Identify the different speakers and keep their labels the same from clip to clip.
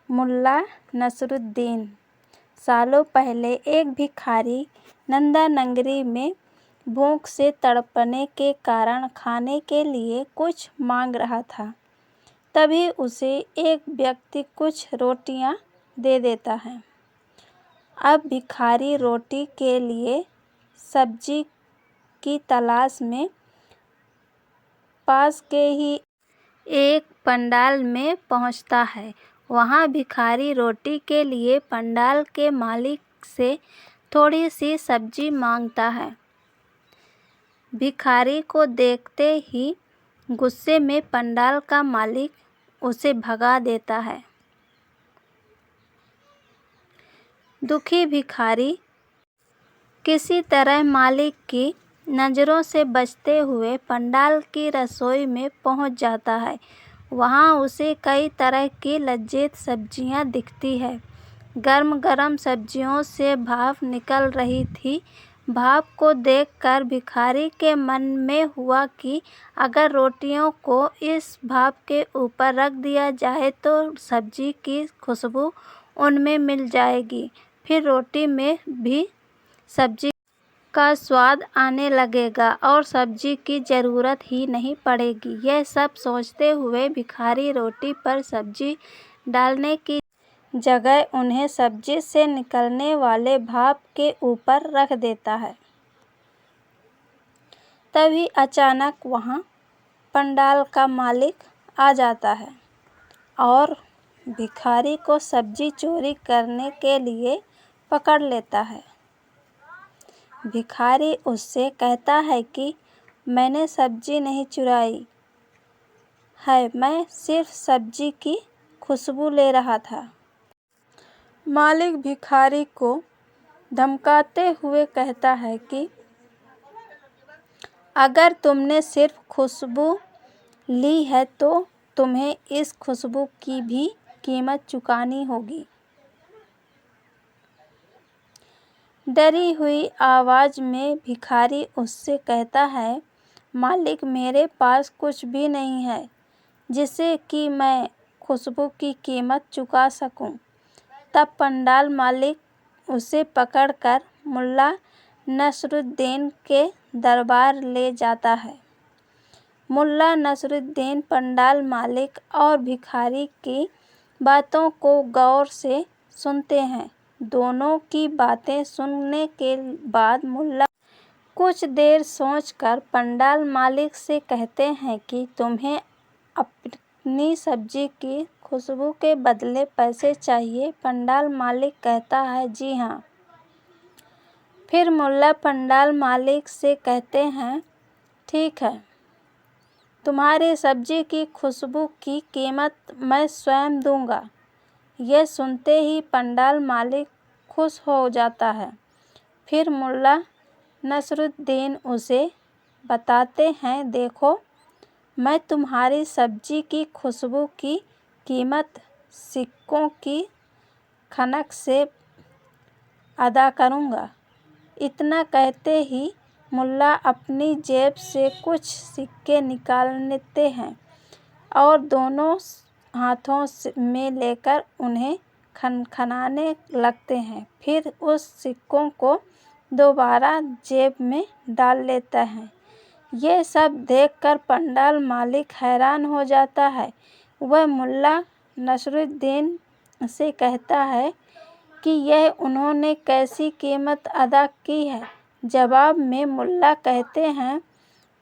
Speaker 1: मुल्ला नसरुद्दीन। सालों पहले एक भिखारी नंदानगरी में भूख से तड़पने के कारण खाने के लिए कुछ मांग रहा था। तभी उसे एक व्यक्ति कुछ रोटियां दे देता है। अब भिखारी रोटी के लिए सब्जी की तलाश में पास के ही एक पंडाल में पहुंचता है। वहां भिखारी रोटी के लिए पंडाल के मालिक से थोड़ी सी सब्जी मांगता है। भिखारी को देखते ही गुस्से में पंडाल का मालिक उसे भगा देता है। दुखी भिखारी किसी तरह मालिक की नज़रों से बचते हुए पंडाल की रसोई में पहुंच जाता है। वहां उसे कई तरह की लजीज सब्जियां दिखती है। गर्म गर्म सब्जियों से भाप निकल रही थी। भाप को देखकर भिखारी के मन में हुआ कि अगर रोटियों को इस भाप के ऊपर रख दिया जाए तो सब्जी की खुशबू उनमें मिल जाएगी, फिर रोटी में भी सब्जी का स्वाद आने लगेगा और सब्जी की ज़रूरत ही नहीं पड़ेगी। यह सब सोचते हुए भिखारी रोटी पर सब्जी डालने की जगह उन्हें सब्जी से निकलने वाले भाप के ऊपर रख देता है। तभी अचानक वहां पंडाल का मालिक आ जाता है और भिखारी को सब्जी चोरी करने के लिए पकड़ लेता है। भिखारी उससे कहता है कि मैंने सब्जी नहीं चुराई है, मैं सिर्फ सब्जी की खुशबू ले रहा था। मालिक भिखारी को धमकाते हुए कहता है कि अगर तुमने सिर्फ खुशबू ली है तो तुम्हें इस खुशबू की भी कीमत चुकानी होगी। डरी हुई आवाज़ में भिखारी उससे कहता है, मालिक मेरे पास कुछ भी नहीं है जिससे कि मैं खुशबू की कीमत चुका सकूं। तब पंडाल मालिक उसे पकड़कर मुल्ला नसरुद्दीन के दरबार ले जाता है। मुल्ला नसरुद्दीन पंडाल मालिक और भिखारी की बातों को गौर से सुनते हैं। दोनों की बातें सुनने के बाद मुल्ला कुछ देर सोचकर पंडाल मालिक से कहते हैं कि तुम्हें अपनी सब्जी की खुशबू के बदले पैसे चाहिए। पंडाल मालिक कहता है, जी हाँ। फिर मुल्ला पंडाल मालिक से कहते हैं, ठीक है, तुम्हारी सब्जी की खुशबू की कीमत मैं स्वयं दूंगा। यह सुनते ही पंडाल मालिक खुश हो जाता है। फिर मुल्ला नसरुद्दीन उसे बताते हैं, देखो, मैं तुम्हारी सब्जी की खुशबू की कीमत सिक्कों की खनक से अदा करूंगा। इतना कहते ही मुल्ला अपनी जेब से कुछ सिक्के निकालते हैं और दोनों हाथों में लेकर उन्हें खनखनाने लगते हैं। फिर उस सिक्कों को दोबारा जेब में डाल लेता है। ये सब देखकर पंडाल मालिक हैरान हो जाता है। वह मुल्ला नसरुद्दीन से कहता है कि यह उन्होंने कैसी कीमत अदा की है। जवाब में मुल्ला कहते हैं,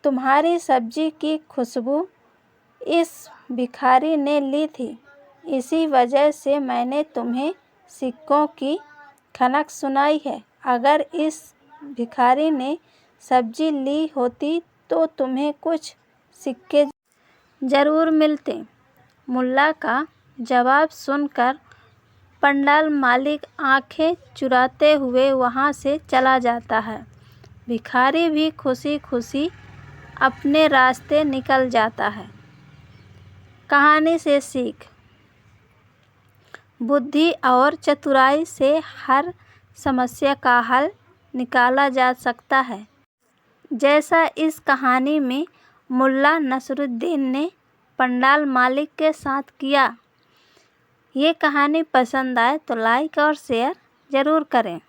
Speaker 1: तुम्हारी सब्जी की खुशबू इस भिखारी ने ली थी, इसी वजह से मैंने तुम्हें सिक्कों की खनक सुनाई है। अगर इस भिखारी ने सब्जी ली होती तो तुम्हें कुछ सिक्के ज़रूर मिलते। मुल्ला का जवाब सुनकर पंडाल मालिक आंखें चुराते हुए वहां से चला जाता है। भिखारी भी खुशी खुशी अपने रास्ते निकल जाता है। कहानी से सीख, बुद्धि और चतुराई से हर समस्या का हल निकाला जा सकता है। जैसा इस कहानी में मुल्ला नसरुद्दीन ने पंडाल मालिक के साथ किया। ये कहानी पसंद आए तो लाइक और शेयर ज़रूर करें।